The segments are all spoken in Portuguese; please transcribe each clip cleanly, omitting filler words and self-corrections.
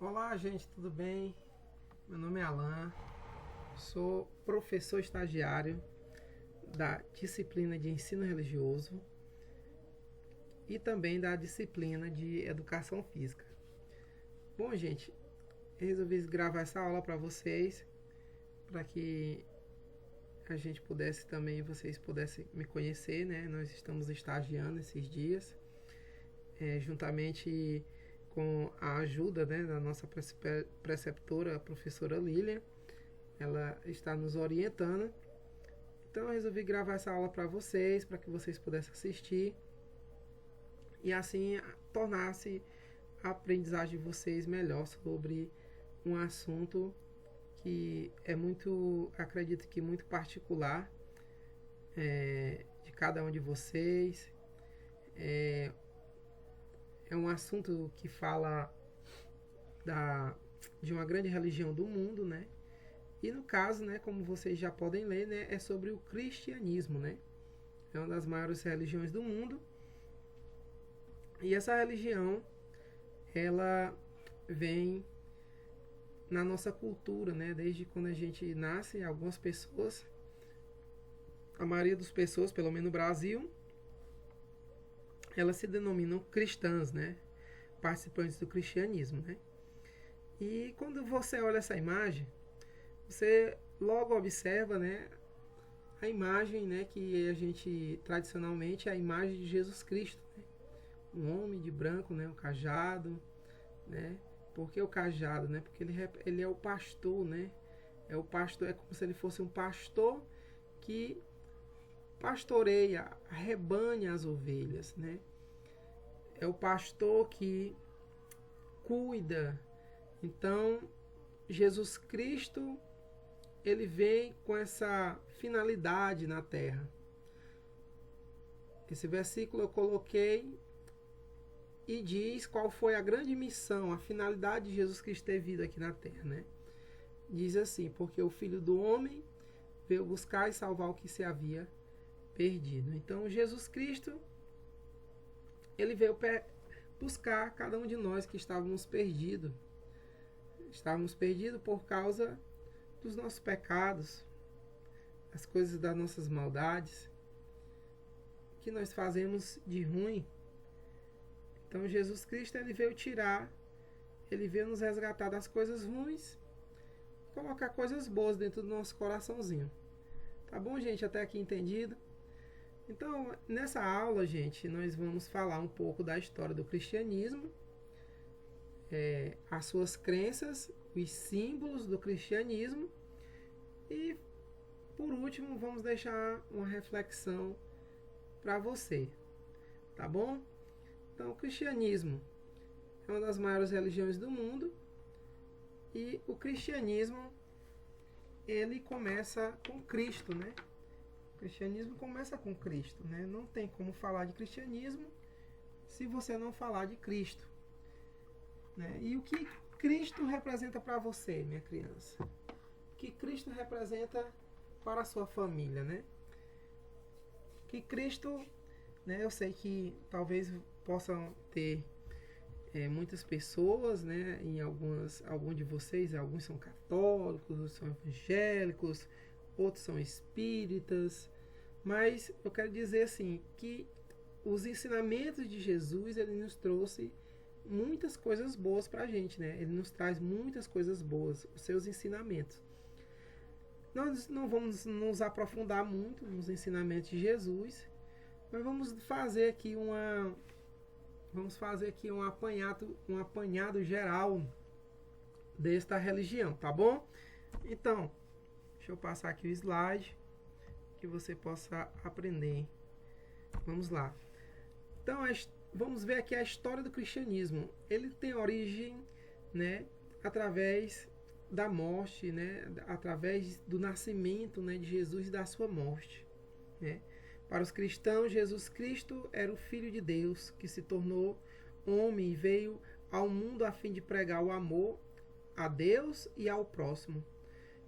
Olá, gente, tudo bem? Meu nome é Alan, sou professor estagiário da disciplina de ensino religioso e também da disciplina de educação física. Bom, gente, eu resolvi gravar essa aula para vocês, para que a gente pudesse também, vocês pudessem me conhecer, né? Nós estamos estagiando esses dias, juntamente com a ajuda, né, da nossa preceptora, a professora Lilian. Ela está nos orientando. Então eu resolvi gravar essa aula para vocês, para que vocês pudessem assistir e assim tornasse a aprendizagem de vocês melhor sobre um assunto que é muito, acredito que muito particular, de cada um de vocês. É um assunto que fala da, de uma grande religião do mundo, né? E no caso, né, como vocês já podem ler, né, é sobre o cristianismo, né? É uma das maiores religiões do mundo. E essa religião, ela vem na nossa cultura, né? Desde quando a gente nasce, algumas pessoas, a maioria das pessoas, pelo menos no Brasil, elas se denominam cristãs, né? Participantes do cristianismo, né? E quando você olha essa imagem, você logo observa, né, a imagem, né, que a gente tradicionalmente é a imagem de Jesus Cristo, né? Um homem de branco, né, um cajado, né? Por que o cajado, né? Porque ele é o pastor, né? É o pastor, é como se ele fosse um pastor que pastoreia, rebanha as ovelhas, né? É o pastor que cuida. Então, Jesus Cristo, ele vem com essa finalidade na terra. Esse versículo eu coloquei e diz qual foi a grande missão, a finalidade de Jesus Cristo ter vindo aqui na terra, né? Diz assim: porque o Filho do Homem veio buscar e salvar o que se havia perdido. Então, Jesus Cristo, ele veio buscar cada um de nós que estávamos perdidos. Estávamos perdidos por causa dos nossos pecados, as coisas das nossas maldades, que nós fazemos de ruim. Então Jesus Cristo, ele veio tirar, ele veio nos resgatar das coisas ruins, colocar coisas boas dentro do nosso coraçãozinho. Tá bom, gente? Até aqui entendido? Então, nessa aula, gente, nós vamos falar um pouco da história do cristianismo, as suas crenças, os símbolos do cristianismo e, por último, vamos deixar uma reflexão para você, tá bom? Então, o cristianismo é uma das maiores religiões do mundo e o cristianismo, ele começa com Cristo, né? O cristianismo começa com Cristo, né? Não tem como falar de cristianismo se você não falar de Cristo, né? E o que Cristo representa para você, minha criança? O que Cristo representa para a sua família, né? Que Cristo, né? Eu sei que talvez possam ter muitas pessoas, né? Alguns de vocês, alguns são católicos, são evangélicos, outros são espíritas, mas eu quero dizer assim que os ensinamentos de Jesus, ele nos trouxe muitas coisas boas para a gente, né? Ele nos traz muitas coisas boas, os seus ensinamentos. Nós não vamos nos aprofundar muito nos ensinamentos de Jesus, mas vamos fazer aqui um apanhado geral desta religião, tá bom? Então, deixa eu passar aqui o slide que você possa aprender. Vamos lá. Então, vamos ver aqui a história do cristianismo. Ele tem origem, né, através da morte, né, através do nascimento, né, de Jesus e da sua morte, né? Para os cristãos, Jesus Cristo era o Filho de Deus que se tornou homem e veio ao mundo a fim de pregar o amor a Deus e ao próximo.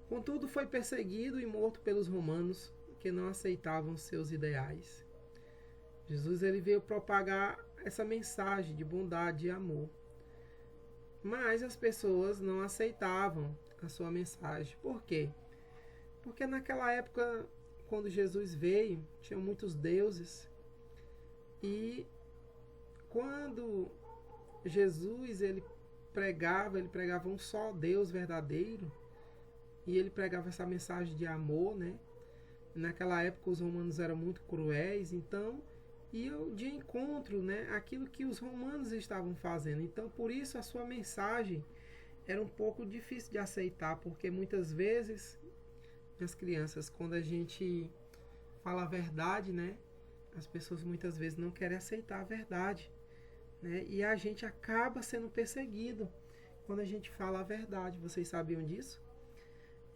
Contudo, foi perseguido e morto pelos romanos que não aceitavam seus ideais. Jesus, ele veio propagar essa mensagem de bondade e amor. Mas as pessoas não aceitavam a sua mensagem. Por quê? Porque naquela época, quando Jesus veio, tinha muitos deuses. E quando Jesus ele pregava um só Deus verdadeiro. E ele pregava essa mensagem de amor, né? Naquela época os romanos eram muito cruéis, então iam de encontro, né, aquilo que os romanos estavam fazendo. Então, por isso a sua mensagem era um pouco difícil de aceitar, porque muitas vezes, as crianças, quando a gente fala a verdade, né, as pessoas muitas vezes não querem aceitar a verdade, né, e a gente acaba sendo perseguido quando a gente fala a verdade. Vocês sabiam disso?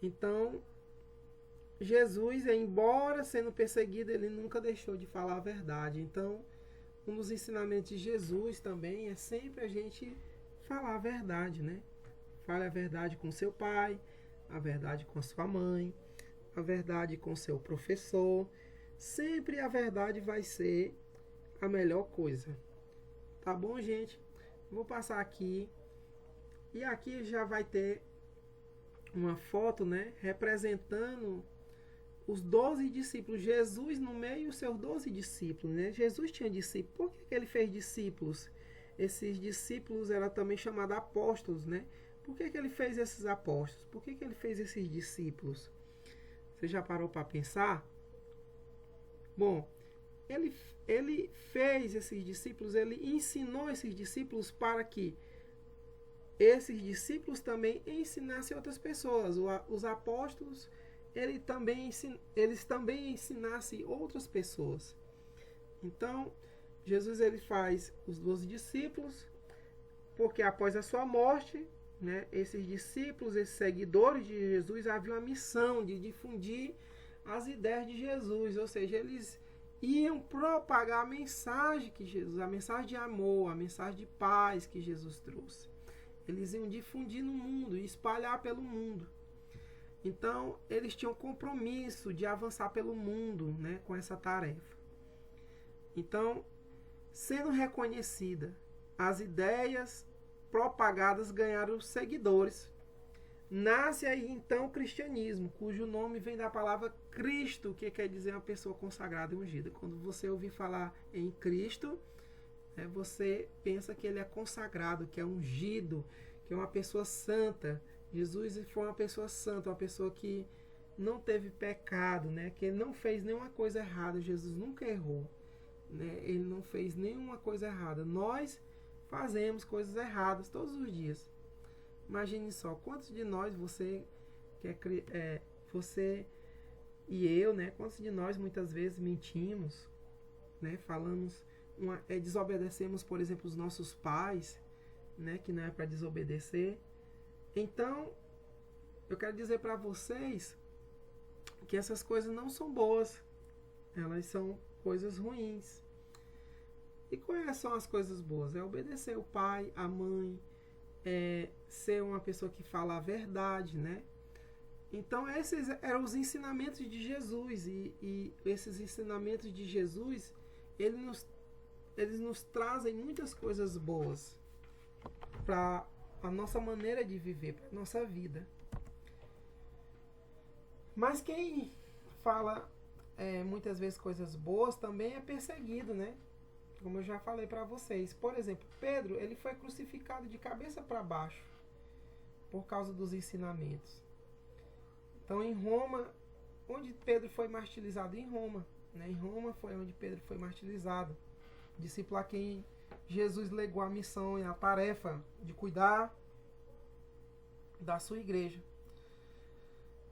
Então, Jesus, embora sendo perseguido, ele nunca deixou de falar a verdade. Então, um dos ensinamentos de Jesus também é sempre a gente falar a verdade, né? Fale a verdade com seu pai, a verdade com a sua mãe, a verdade com seu professor. Sempre a verdade vai ser a melhor coisa. Tá bom, gente? Vou passar aqui. E aqui já vai ter uma foto, né? Representando os 12 discípulos, Jesus no meio e os seus 12 discípulos, né? Jesus tinha discípulos. Por que ele fez discípulos? Esses discípulos eram também chamados apóstolos, né? Por que ele fez esses apóstolos? Por que ele fez esses discípulos? Você já parou para pensar? Bom, ele fez esses discípulos, ele ensinou esses discípulos para que esses discípulos também ensinassem outras pessoas. Os apóstolos eles também ensinassem outras pessoas. Então, Jesus ele faz os 12 discípulos, porque após a sua morte, né, esses discípulos, esses seguidores de Jesus, haviam a missão de difundir as ideias de Jesus, ou seja, eles iam propagar a mensagem que Jesus, a mensagem de amor, a mensagem de paz que Jesus trouxe. Eles iam difundir no mundo e espalhar pelo mundo. Então, eles tinham compromisso de avançar pelo mundo, né, com essa tarefa. Então, sendo reconhecida, as ideias propagadas ganharam seguidores. Nasce aí, então, o cristianismo, cujo nome vem da palavra Cristo, que quer dizer uma pessoa consagrada e ungida. Quando você ouvir falar em Cristo, né, você pensa que ele é consagrado, que é ungido, que é uma pessoa santa. Jesus foi uma pessoa santa, uma pessoa que não teve pecado, né? Que não fez nenhuma coisa errada. Jesus nunca errou, né? Ele não fez nenhuma coisa errada. Nós fazemos coisas erradas todos os dias. Imagine só, quantos de nós você e eu, né? Quantos de nós muitas vezes mentimos, né? Desobedecemos, por exemplo, os nossos pais, né? Que não é para desobedecer. Então, eu quero dizer para vocês que essas coisas não são boas. Elas são coisas ruins. E quais são as coisas boas? É obedecer o pai, a mãe, ser uma pessoa que fala a verdade, né? Então, esses eram os ensinamentos de Jesus. E esses ensinamentos de Jesus, eles nos trazem muitas coisas boas para a nossa maneira de viver, para a nossa vida. Mas quem fala muitas vezes coisas boas também é perseguido, né? Como eu já falei para vocês. Por exemplo, Pedro, ele foi crucificado de cabeça para baixo por causa dos ensinamentos. Então, em Roma, onde Pedro foi martirizado? Em Roma, né? Em Roma foi onde Pedro foi martirizado. Discípulo a quem Jesus legou a missão e a tarefa de cuidar da sua igreja.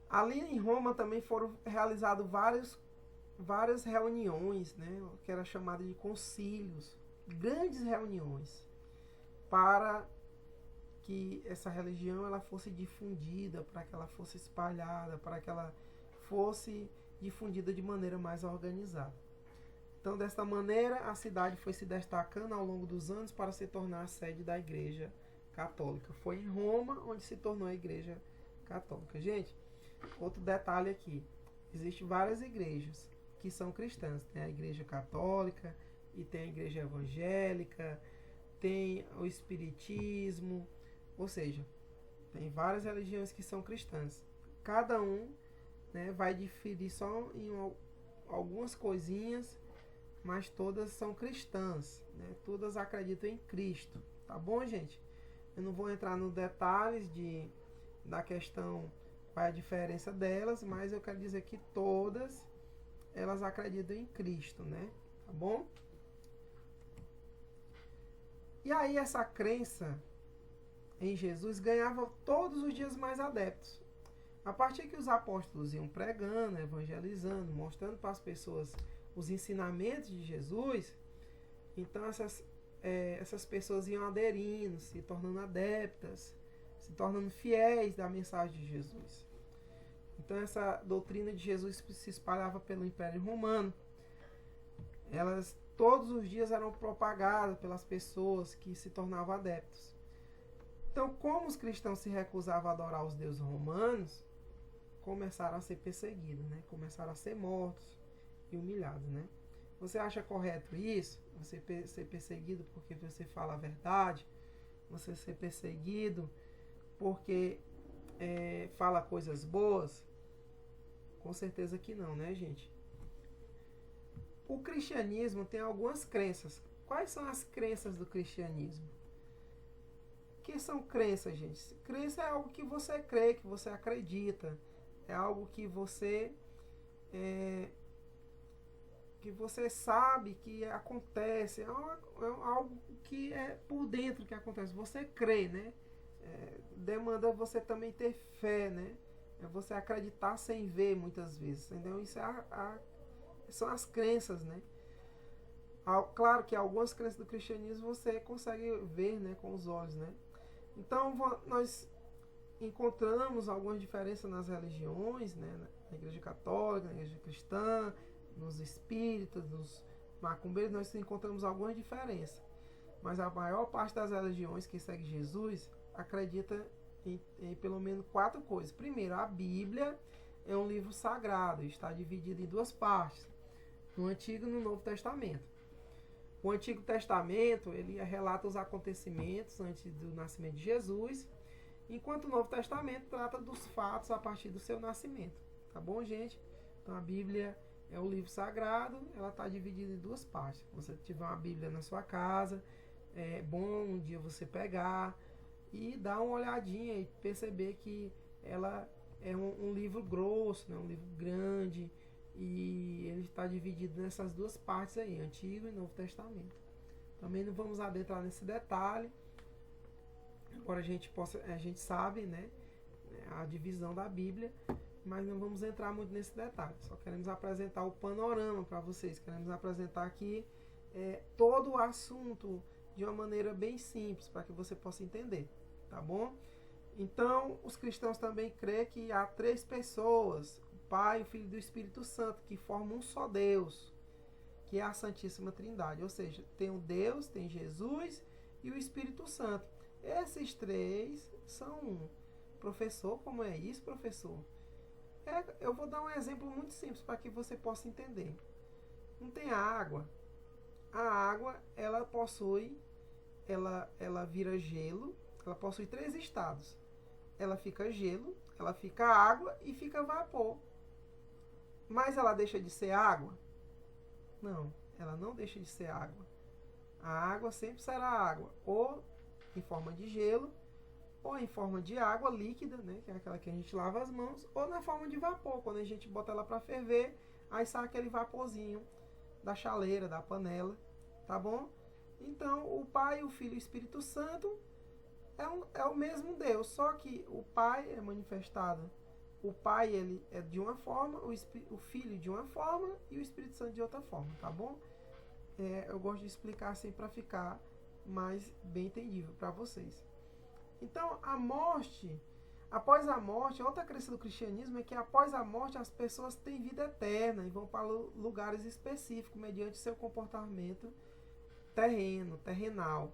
Ali em Roma também foram realizadas várias reuniões, né, que era chamada de concílios, grandes reuniões, para que essa religião ela fosse difundida, para que ela fosse espalhada, para que ela fosse difundida de maneira mais organizada. Então, desta maneira, a cidade foi se destacando ao longo dos anos para se tornar a sede da Igreja Católica. Foi em Roma onde se tornou a Igreja Católica. Gente, outro detalhe aqui. Existem várias igrejas que são cristãs. Tem a Igreja Católica e tem a Igreja Evangélica, tem o Espiritismo, Ou seja, tem várias religiões que são cristãs. Cada um, né, vai diferir só em algumas coisinhas, mas todas são cristãs, né? Todas acreditam em Cristo, tá bom, gente? Eu não vou entrar nos detalhes da questão, qual é a diferença delas, mas eu quero dizer que todas elas acreditam em Cristo, né? Tá bom? E aí essa crença em Jesus ganhava todos os dias mais adeptos. A partir que os apóstolos iam pregando, evangelizando, mostrando para as pessoas os ensinamentos de Jesus, então essas pessoas iam aderindo, se tornando adeptas, se tornando fiéis da mensagem de Jesus. Então essa doutrina de Jesus se espalhava pelo Império Romano. Elas todos os dias eram propagadas pelas pessoas que se tornavam adeptos. Então, como os cristãos se recusavam a adorar os deuses romanos, começaram a ser perseguidos, né? Começaram a ser mortos e humilhados, né? Você acha correto isso? Você ser perseguido porque você fala a verdade? Você ser perseguido porque fala coisas boas? Com certeza que não, né, gente? O cristianismo tem algumas crenças. Quais são as crenças do cristianismo? O que são crenças, gente? Crença é algo que você crê, que você acredita. É algo que você sabe que acontece. É algo que é por dentro que acontece. Você crê, né? Demanda você também ter fé, né? É você acreditar sem ver muitas vezes. Entendeu? Isso são as crenças, né? Claro que algumas crenças do cristianismo você consegue ver, né, com os olhos, né? Então nós encontramos algumas diferenças nas religiões, né? Na igreja católica, na igreja cristã, nos espíritas, nos macumbeiros, nós encontramos algumas diferenças. Mas a maior parte das religiões que segue Jesus acredita em pelo menos 4 coisas. Primeiro, a Bíblia é um livro sagrado, está dividido em 2 partes, no Antigo e no Novo Testamento. O Antigo Testamento, ele relata os acontecimentos antes do nascimento de Jesus, enquanto o Novo Testamento trata dos fatos a partir do seu nascimento. Tá bom, gente? Então a Bíblia é o livro sagrado, ela está dividida em 2 partes. Se você tiver uma Bíblia na sua casa, é bom um dia você pegar e dar uma olhadinha e perceber que ela é um livro grosso, né? Um livro grande, e ele está dividido nessas 2 partes aí, Antigo e Novo Testamento. Também não vamos adentrar nesse detalhe. Agora a gente sabe, né, a divisão da Bíblia, mas não vamos entrar muito nesse detalhe. Só queremos apresentar o panorama para vocês. Queremos apresentar aqui todo o assunto de uma maneira bem simples, para que você possa entender, tá bom? Então, os cristãos também creem que há 3 pessoas, o Pai, o Filho e o Espírito Santo, que formam um só Deus, que é a Santíssima Trindade. Ou seja, tem o Deus, tem Jesus e o Espírito Santo. Esses 3 são um. Professor, como é isso, professor? Eu vou dar um exemplo muito simples para que você possa entender. Não tem água. A água, ela vira gelo. Ela possui 3 estados. Ela fica gelo, ela fica água e fica vapor. Mas ela deixa de ser água? Não, ela não deixa de ser água. A água sempre será água, ou em forma de gelo, ou em forma de água líquida, né, que é aquela que a gente lava as mãos, ou na forma de vapor, quando a gente bota ela para ferver, aí sai aquele vaporzinho da chaleira, da panela, tá bom? Então, o Pai, o Filho e o Espírito Santo é o mesmo Deus, só que o Pai é manifestado. O Pai, ele é de uma forma, o Filho de uma forma e o Espírito Santo de outra forma, tá bom? Eu gosto de explicar assim para ficar mais bem entendível para vocês. Então, após a morte, outra crença do cristianismo é que após a morte as pessoas têm vida eterna e vão para lugares específicos mediante seu comportamento terrenal.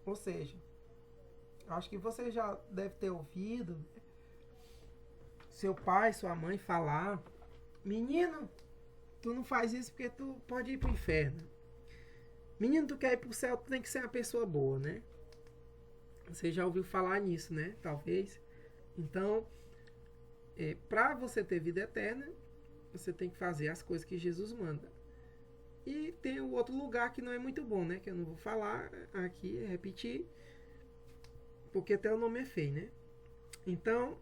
Ou seja, acho que você já deve ter ouvido seu pai, sua mãe falar: menino, tu não faz isso porque tu pode ir pro inferno. Menino, tu quer ir pro céu, tu tem que ser uma pessoa boa, né? Você já ouviu falar nisso, né? Talvez. Então, para você ter vida eterna, você tem que fazer as coisas que Jesus manda. E tem o outro lugar que não é muito bom, né? Que eu não vou falar aqui, repetir, porque até o nome é feio, né? Então,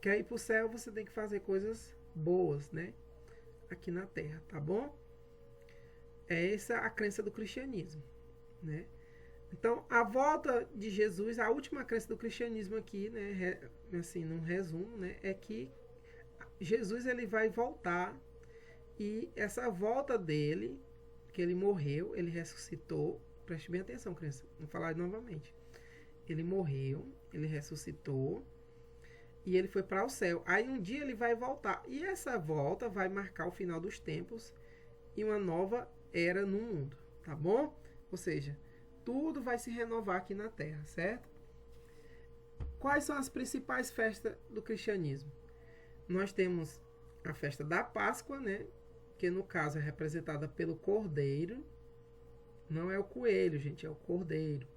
quer ir pro céu, você tem que fazer coisas boas, né? Aqui na terra, tá bom? É essa a crença do cristianismo, né? Então, a volta de Jesus, a última crença do cristianismo aqui, né, assim, num resumo, né, é que Jesus ele vai voltar e essa volta dele, que ele morreu, ele ressuscitou, preste bem atenção, criança, vou falar novamente. Ele morreu, ele ressuscitou e ele foi para o céu. Aí um dia ele vai voltar e essa volta vai marcar o final dos tempos e uma nova era no mundo, tá bom? Ou seja, tudo vai se renovar aqui na Terra, certo? Quais são as principais festas do cristianismo? Nós temos a festa da Páscoa, né? Que no caso é representada pelo cordeiro. Não é o coelho, gente, é o cordeiro.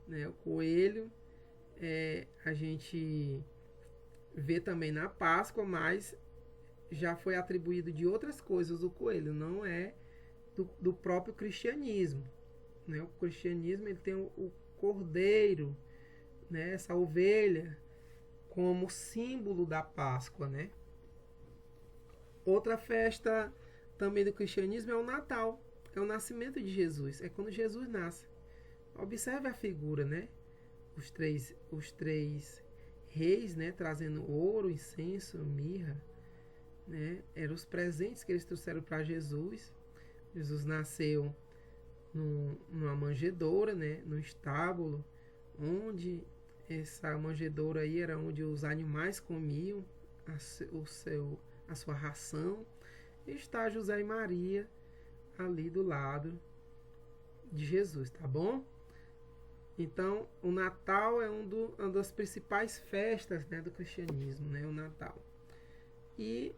Né? O coelho a gente vê também na Páscoa, mas já foi atribuído de outras coisas o coelho, não é do próprio cristianismo. Né? O cristianismo ele tem o cordeiro, né? Essa ovelha, como símbolo da Páscoa. Né? Outra festa também do cristianismo é o Natal, é o nascimento de Jesus, é quando Jesus nasce. Observe a figura, né? Os três reis, né? Trazendo ouro, incenso, mirra, né? Eram os presentes que eles trouxeram para Jesus. Jesus nasceu numa manjedoura, né? No estábulo, onde essa manjedoura aí era onde os animais comiam a sua ração. E está José e Maria ali do lado de Jesus, tá bom? Então, o Natal é uma das principais festas, né, do cristianismo, né, o Natal. E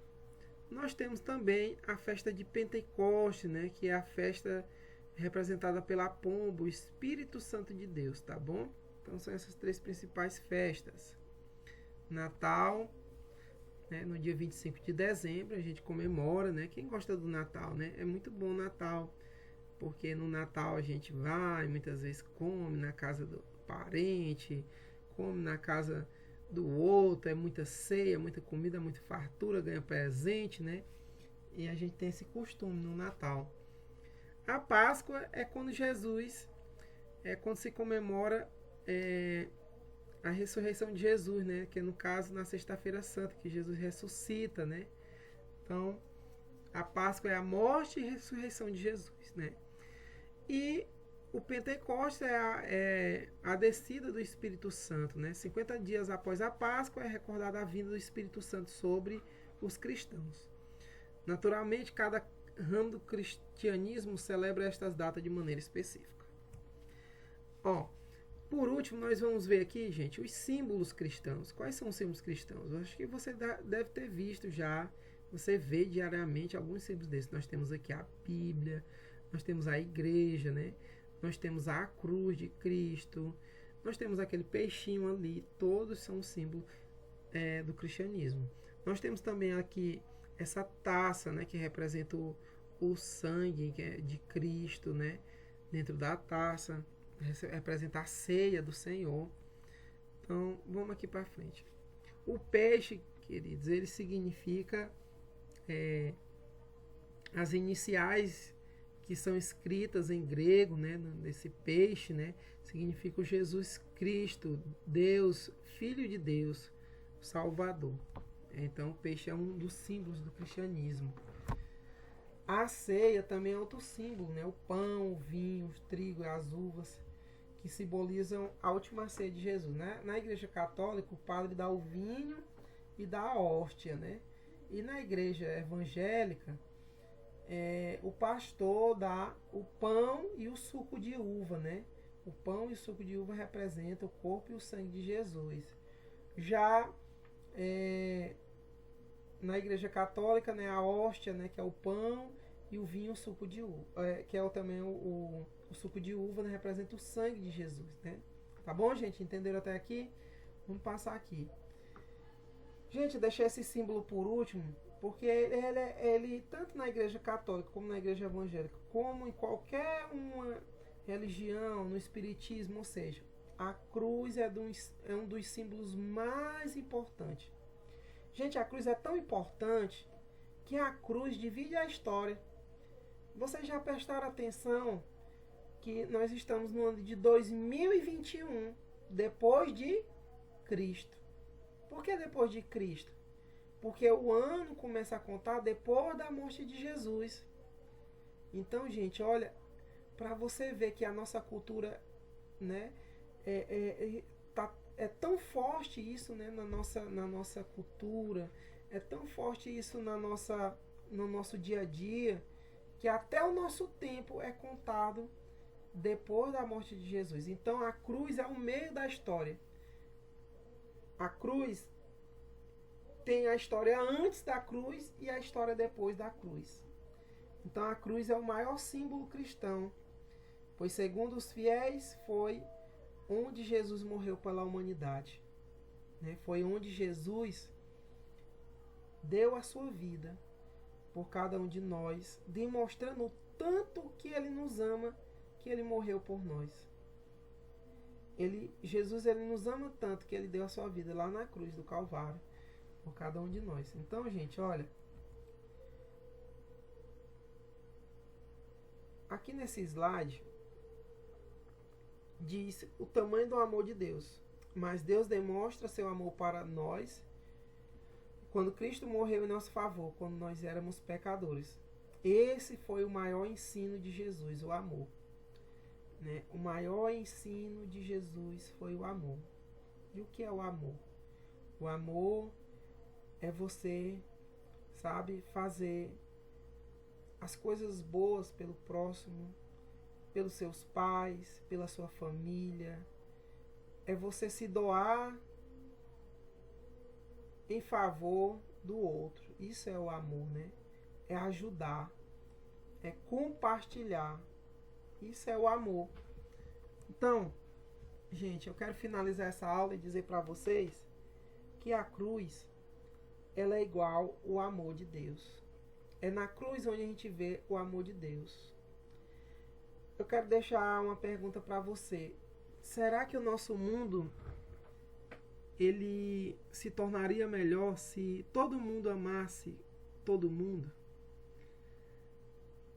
nós temos também a festa de Pentecostes, né, que é a festa representada pela pomba, o Espírito Santo de Deus, tá bom? Então, são essas três principais festas. Natal, né, no dia 25 de dezembro, a gente comemora, né? Quem gosta do Natal, né? É muito bom o Natal, porque no Natal a gente vai, muitas vezes come na casa do parente, come na casa do outro, é muita ceia, muita comida, muita fartura, ganha presente, né? E a gente tem esse costume no Natal. A Páscoa é quando Jesus, quando se comemora a ressurreição de Jesus, né? Que é no caso na Sexta-feira Santa, que Jesus ressuscita, né? Então, a Páscoa é a morte e ressurreição de Jesus, né? E o Pentecostes é a descida do Espírito Santo, né? 50 dias após a Páscoa é recordada a vinda do Espírito Santo sobre os cristãos. Naturalmente, cada ramo do cristianismo celebra estas datas de maneira específica. Por último, nós vamos ver aqui, gente, os símbolos cristãos. Quais são os símbolos cristãos? Eu acho que você deve ter visto já, você vê diariamente alguns símbolos desses. Nós temos aqui a Bíblia, nós temos a igreja, né? Nós temos a cruz de Cristo, nós temos aquele peixinho ali, todos são símbolos do cristianismo. Nós temos também aqui essa taça, né, que representa o sangue de Cristo, né? Dentro da taça, representa a ceia do Senhor. Então, vamos aqui para frente. O peixe, queridos, ele significa as iniciais que são escritas em grego, né, nesse peixe, né, significa o Jesus Cristo, Deus, Filho de Deus, Salvador. Então, o peixe é um dos símbolos do cristianismo. A ceia também é outro símbolo, né? O pão, o vinho, o trigo, as uvas, que simbolizam a última ceia de Jesus, né? Na igreja católica, o padre dá o vinho e dá a hóstia, né? E na igreja evangélica, o pastor dá o pão e o suco de uva, né? O pão e o suco de uva representam o corpo e o sangue de Jesus. Já na igreja católica, né, a hóstia, né, que é o pão, e o vinho, o suco de uva, que é também o O suco de uva, né, representa o sangue de Jesus, né? Tá bom, gente? Entenderam até aqui? Vamos passar aqui. Gente, eu deixei esse símbolo por último, porque ele tanto na igreja católica, como na igreja evangélica, como em qualquer uma religião, no espiritismo, ou seja, a cruz é um dos símbolos mais importantes. Gente, a cruz é tão importante que a cruz divide a história. Vocês já prestaram atenção que nós estamos no ano de 2021, depois de Cristo. Por que depois de Cristo? Porque o ano começa a contar depois da morte de Jesus. Então, gente, olha, para você ver que a nossa cultura, né, é tão forte isso, né, na nossa cultura, é tão forte isso no nosso dia a dia, que até o nosso tempo é contado depois da morte de Jesus. Então a cruz é o meio da história. A cruz tem a história antes da cruz e a história depois da cruz. Então a cruz é o maior símbolo cristão, pois segundo os fiéis foi onde Jesus morreu pela humanidade, né? Foi onde Jesus deu a sua vida por cada um de nós, demonstrando o tanto que Ele nos ama, que Ele morreu por nós. Jesus nos ama tanto que Ele deu a sua vida lá na cruz do Calvário por cada um de nós. Então, gente, olha, aqui nesse slide diz o tamanho do amor de Deus. Mas Deus demonstra seu amor para nós quando Cristo morreu em nosso favor, quando nós éramos pecadores. Esse foi o maior ensino de Jesus, o amor. Né? O maior ensino de Jesus foi o amor. E o que é o amor? O amor é você, sabe, fazer as coisas boas pelo próximo, pelos seus pais, pela sua família. É você se doar em favor do outro. Isso é o amor, né? É ajudar, é compartilhar. Isso é o amor. Então, gente, eu quero finalizar essa aula e dizer para vocês que a cruz, ela é igual ao amor de Deus. É na cruz onde a gente vê o amor de Deus. Eu quero deixar uma pergunta para você. Será que o nosso mundo ele se tornaria melhor se todo mundo amasse todo mundo?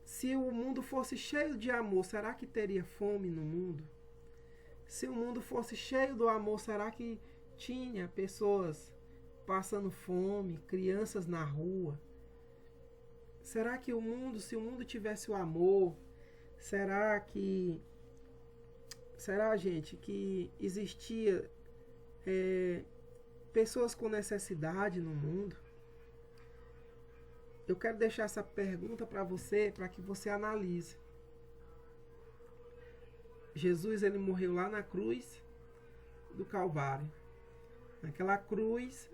Se o mundo fosse cheio de amor, será que teria fome no mundo? Se o mundo fosse cheio do amor, será que tinha pessoas passando fome, crianças na rua? Será que se o mundo tivesse o amor, será, gente, que existia pessoas com necessidade no mundo? Eu quero deixar essa pergunta para você, para que você analise. Jesus, ele morreu lá na cruz do Calvário. Naquela cruz,